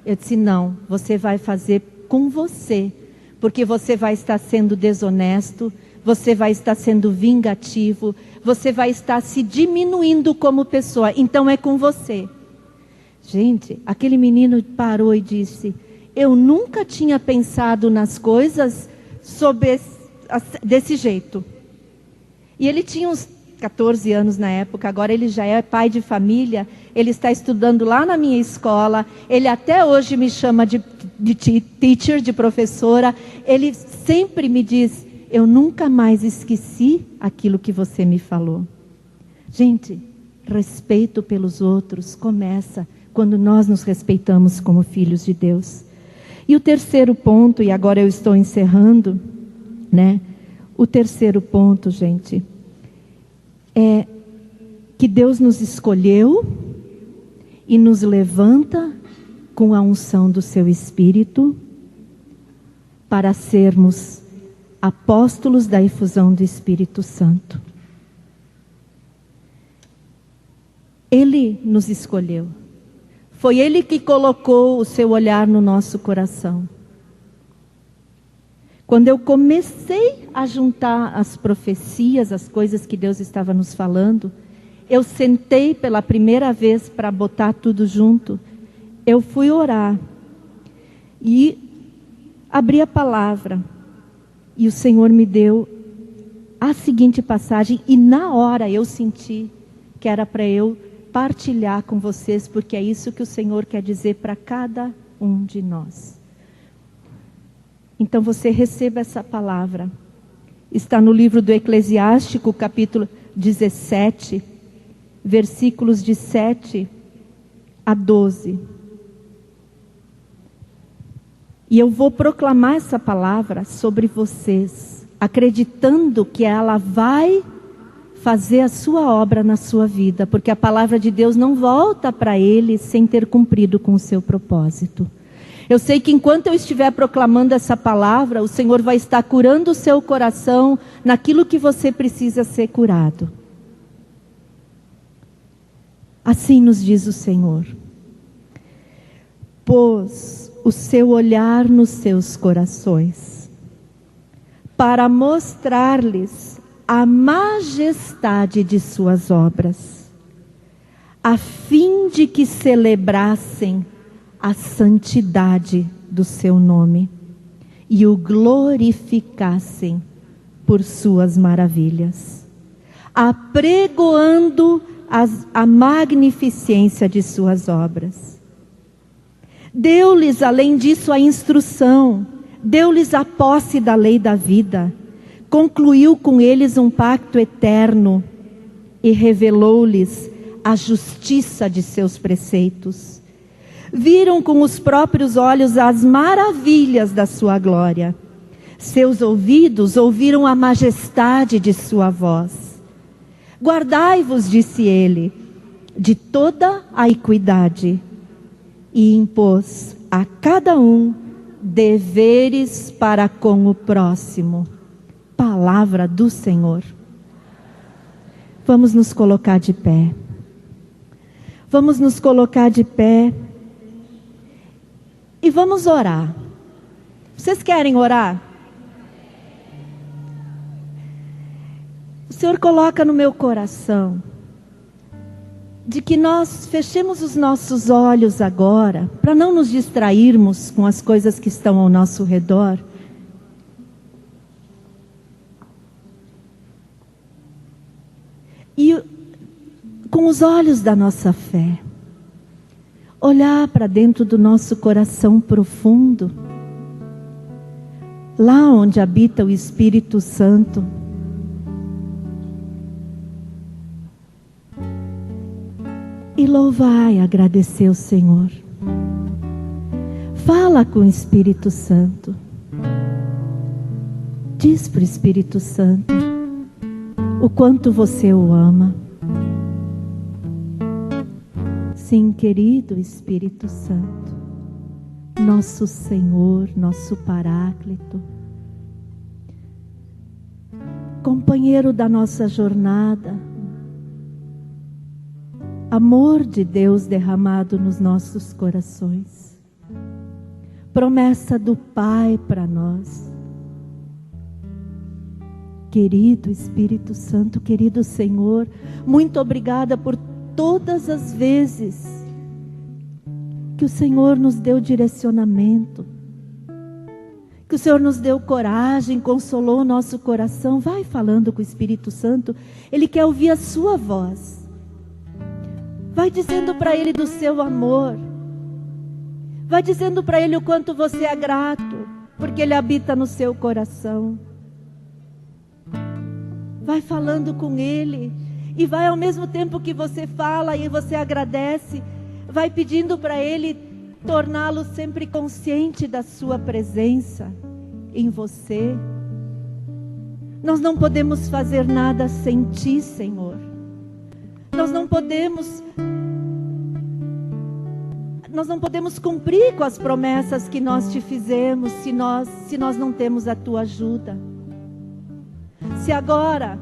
Eu disse, não, você vai fazer com você, porque você vai estar sendo desonesto, você vai estar sendo vingativo, você vai estar se diminuindo como pessoa, então é com você. Gente, aquele menino parou e disse, eu nunca tinha pensado nas coisas desse jeito. E ele tinha uns 14 anos na época, agora ele já é pai de família, ele está estudando lá na minha escola, ele até hoje me chama de teacher, de professora, ele sempre me diz, eu nunca mais esqueci aquilo que você me falou. Gente, respeito pelos outros começa quando nós nos respeitamos como filhos de Deus. E o terceiro ponto, e agora eu estou encerrando, né? O terceiro ponto, gente, é que Deus nos escolheu e nos levanta com a unção do seu Espírito para sermos apóstolos da efusão do Espírito Santo. Ele nos escolheu. Foi Ele que colocou o seu olhar no nosso coração. Quando eu comecei a juntar as profecias, as coisas que Deus estava nos falando, eu sentei pela primeira vez para botar tudo junto. Eu fui orar e abri a palavra. E o Senhor me deu a seguinte passagem, e na hora eu senti que era para eu partilhar com vocês, porque é isso que o Senhor quer dizer para cada um de nós. Então você receba essa palavra. Está no livro do Eclesiástico, capítulo 17, versículos de 7 a 12. E eu vou proclamar essa palavra sobre vocês, acreditando que ela vai fazer a sua obra na sua vida, porque a palavra de Deus não volta para Ele sem ter cumprido com o seu propósito. Eu sei que enquanto eu estiver proclamando essa palavra, o Senhor vai estar curando o seu coração naquilo que você precisa ser curado. Assim nos diz o Senhor: pôs o seu olhar nos seus corações, para mostrar-lhes a majestade de suas obras, a fim de que celebrassem a santidade do seu nome e o glorificassem por suas maravilhas, apregoando a magnificência de suas obras. Deu-lhes, além disso, a instrução, deu-lhes a posse da lei da vida, concluiu com eles um pacto eterno e revelou-lhes a justiça de seus preceitos. Viram com os próprios olhos as maravilhas da sua glória. Seus ouvidos ouviram a majestade de sua voz. Guardai-vos, disse ele, de toda a iniquidade, e impôs a cada um deveres para com o próximo. Palavra do Senhor. Vamos nos colocar de pé. Vamos nos colocar de pé e vamos orar. Vocês querem orar? O Senhor coloca no meu coração de que nós fechemos os nossos olhos agora, para não nos distrairmos com as coisas que estão ao nosso redor. E com os olhos da nossa fé, olhar para dentro do nosso coração profundo, lá onde habita o Espírito Santo. E louvai, agradecer o Senhor. Fala com o Espírito Santo. Diz para o Espírito Santo o quanto você o ama. Sim, querido Espírito Santo, nosso Senhor, nosso Paráclito, companheiro da nossa jornada, amor de Deus derramado nos nossos corações, promessa do Pai para nós. Querido Espírito Santo, querido Senhor, muito obrigada por todas as vezes que o Senhor nos deu direcionamento, que o Senhor nos deu coragem, consolou o nosso coração. Vai falando com o Espírito Santo, Ele quer ouvir a sua voz. Vai dizendo para Ele do seu amor. Vai dizendo para Ele o quanto você é grato, porque Ele habita no seu coração. Vai falando com Ele. E vai ao mesmo tempo que você fala e você agradece, vai pedindo para Ele torná-lo sempre consciente da sua presença em você. Nós não podemos fazer nada sem Ti, Senhor. Nós não podemos cumprir com as promessas que nós Te fizemos se nós não temos a Tua ajuda. Se agora,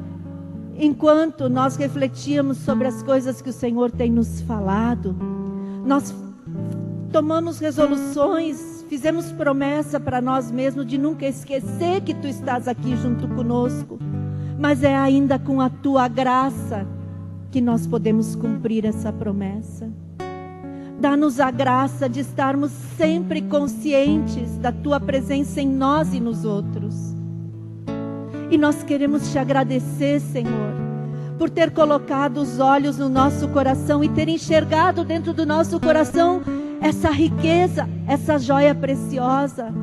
enquanto nós refletíamos sobre as coisas que o Senhor tem nos falado, nós tomamos resoluções, fizemos promessa para nós mesmos de nunca esquecer que Tu estás aqui junto conosco, mas é ainda com a Tua graça que nós podemos cumprir essa promessa. Dá-nos a graça de estarmos sempre conscientes da Tua presença em nós e nos outros. E nós queremos Te agradecer, Senhor, por ter colocado os olhos no nosso coração e ter enxergado dentro do nosso coração essa riqueza, essa joia preciosa.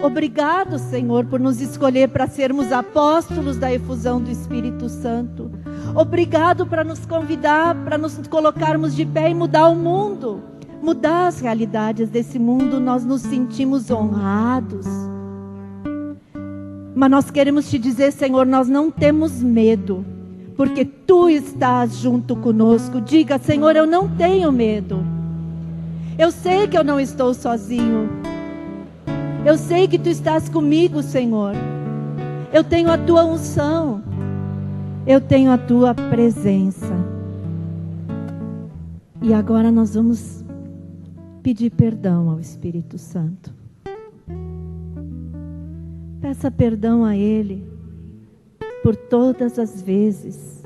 Obrigado, Senhor, por nos escolher para sermos apóstolos da efusão do Espírito Santo. Obrigado para nos convidar, para nos colocarmos de pé e mudar o mundo, mudar as realidades desse mundo. Nós nos sentimos honrados. Mas nós queremos Te dizer, Senhor, nós não temos medo, porque Tu estás junto conosco. Diga, Senhor, eu não tenho medo. Eu sei que eu não estou sozinho. Eu sei que Tu estás comigo, Senhor. Eu tenho a Tua unção. Eu tenho a Tua presença. E agora nós vamos pedir perdão ao Espírito Santo. Peça perdão a Ele por todas as vezes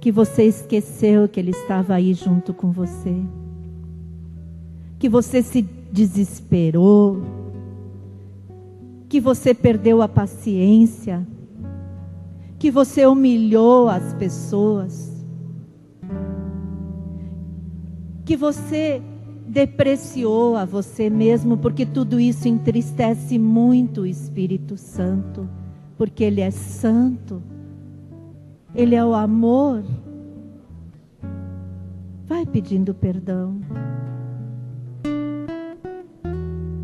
que você esqueceu que Ele estava aí junto com você, que você se desesperou, que você perdeu a paciência, que você humilhou as pessoas, que você depreciou a você mesmo, porque tudo isso entristece muito o Espírito Santo, porque Ele é santo, Ele é o amor. Vai pedindo perdão.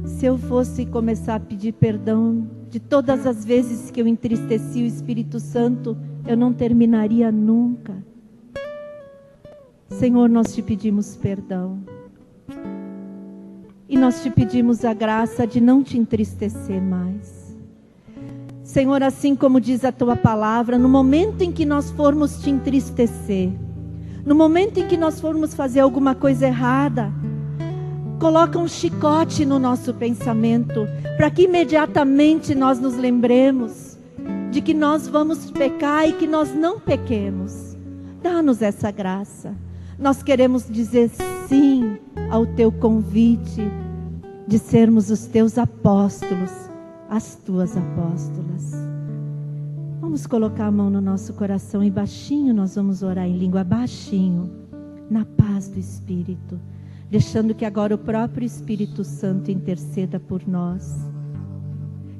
Se eu fosse começar a pedir perdão de todas as vezes que eu entristeci o Espírito Santo, eu não terminaria nunca. Senhor, nós Te pedimos perdão. E nós Te pedimos a graça de não Te entristecer mais. Senhor, assim como diz a Tua palavra, no momento em que nós formos Te entristecer, no momento em que nós formos fazer alguma coisa errada, coloca um chicote no nosso pensamento, para que imediatamente nós nos lembremos de que nós vamos pecar e que nós não pequemos. Dá-nos essa graça. Nós queremos dizer sim ao Teu convite de sermos os Teus apóstolos, as Tuas apóstolas. Vamos colocar a mão no nosso coração e baixinho nós vamos orar em língua, baixinho, na paz do Espírito, deixando que agora o próprio Espírito Santo interceda por nós.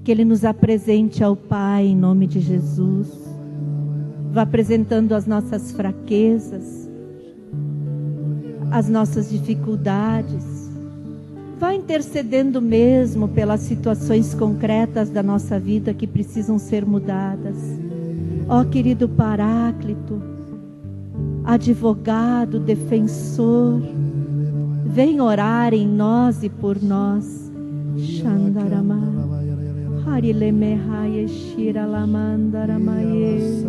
que Ele nos apresente ao Pai em nome de Jesus. Vá apresentando as nossas fraquezas, as nossas dificuldades. Vá intercedendo mesmo pelas situações concretas da nossa vida que precisam ser mudadas. Ó querido Paráclito, advogado, defensor, vem orar em nós e por nós. Shandarama, Harileme Hayeshira Lamandaramaye,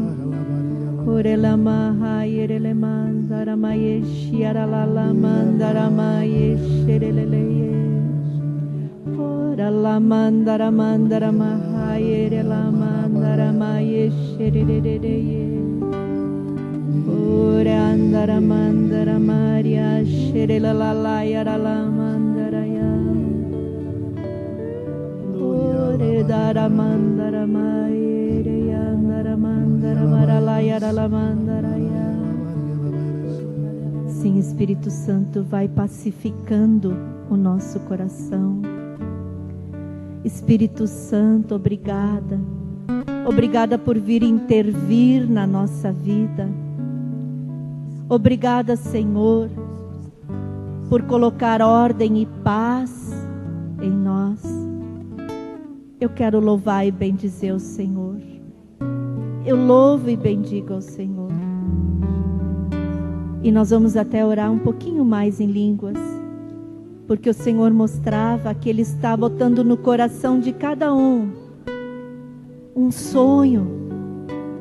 Korelama Hayerelemandaramaye, Shiaralamandaramaye, Shereleleye, Koralamandaramandaraama Hayerelamandaramaye, Shereleleye. Ore andaramandara Maria Sherela Lalaya Lamandaraya. Ore daramandara Maire Andaramandara Maralaya Lamandaraya. Sim, Espírito Santo, vai pacificando o nosso coração. Espírito Santo, obrigada. Obrigada por vir intervir na nossa vida. Obrigada, Senhor, por colocar ordem e paz em nós. Eu quero louvar e bendizer o Senhor. Eu louvo e bendigo ao Senhor. E nós vamos até orar um pouquinho mais em línguas, porque o Senhor mostrava que Ele está botando no coração de cada um sonho,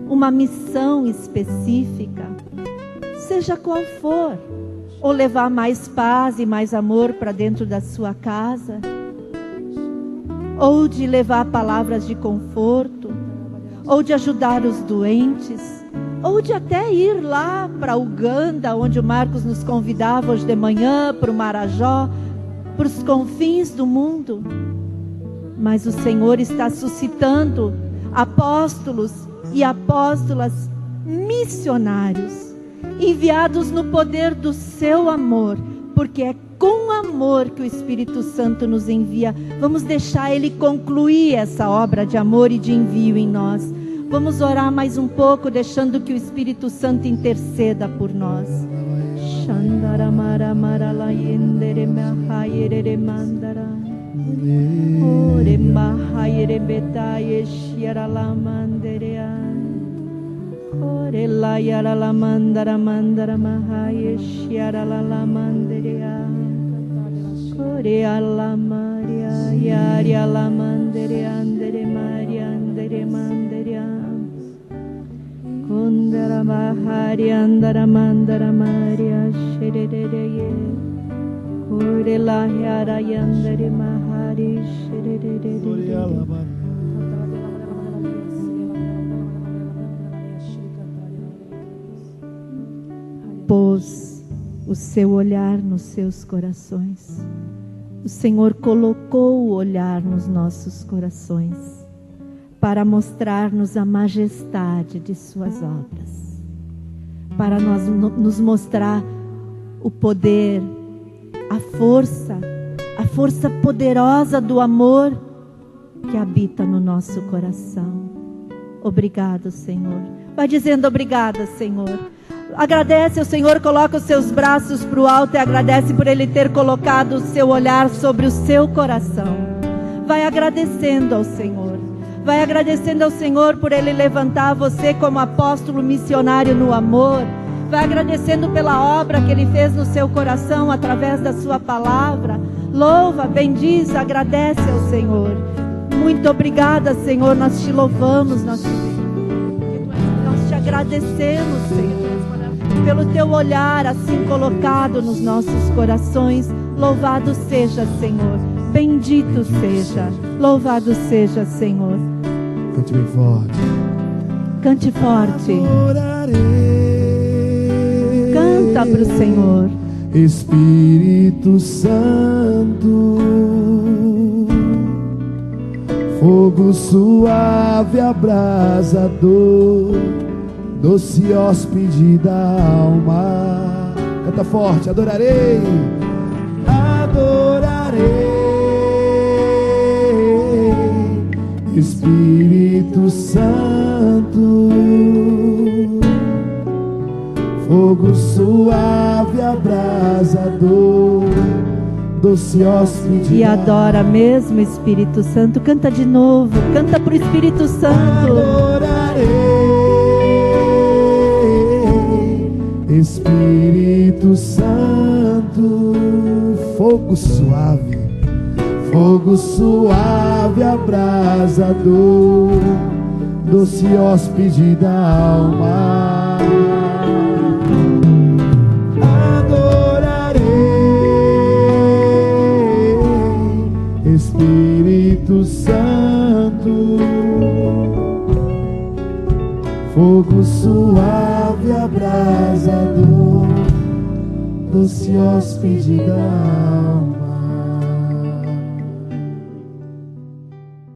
uma missão específica, seja qual for, ou levar mais paz e mais amor para dentro da sua casa, ou de levar palavras de conforto, ou de ajudar os doentes, ou de até ir lá para Uganda, onde o Marcos nos convidava hoje de manhã, para o Marajó, para os confins do mundo. Mas o Senhor está suscitando apóstolos e apóstolas missionários, enviados no poder do seu amor, porque é com amor que o Espírito Santo nos envia. Vamos deixar Ele concluir essa obra de amor e de envio em nós. Vamos orar mais um pouco, deixando que o Espírito Santo interceda por nós. Ore mahayere betaye shiara la manderea. Ore la yara la mandara mandara mahaye shiara la manderea. Ore alla maria yaria la manderea andere maria andere manderea. Kondara mahari andara mandara maria sherereye. Ore la yara yandere mahari sherereye. Pôs o seu olhar nos seus corações. O Senhor colocou o olhar nos nossos corações para mostrar-nos a majestade de suas obras, para nos mostrar o poder, a força poderosa do amor que habita no nosso coração. Obrigado, Senhor. Vai dizendo obrigada, Senhor. Agradece ao Senhor, coloca os seus braços para o alto e agradece por Ele ter colocado o seu olhar sobre o seu coração. Vai agradecendo ao Senhor. Vai agradecendo ao Senhor por Ele levantar você como apóstolo missionário no amor. Vai agradecendo pela obra que Ele fez no seu coração através da sua palavra. Louva, bendiz, agradece ao Senhor. Muito obrigada, Senhor. Nós te louvamos, nós te agradecemos, Senhor, pelo teu olhar assim colocado nos nossos corações. Louvado seja, Senhor. Bendito seja. Louvado seja, Senhor. Cante bem forte. Cante forte. Adorarei. Canta para o Senhor. Espírito Santo, fogo suave, abrasador, doce hóspede da alma. Canta forte. Adorarei. Adorarei. Espírito Santo, fogo suave, abrasador, doce hóspede. E adora mesmo, Espírito Santo. Canta de novo, canta pro Espírito Santo. Adorarei, Espírito Santo, fogo suave, abrasador, doce hóspede da alma. Adorarei, Espírito Santo, fogo suave, abrasador, doce hóspede da alma.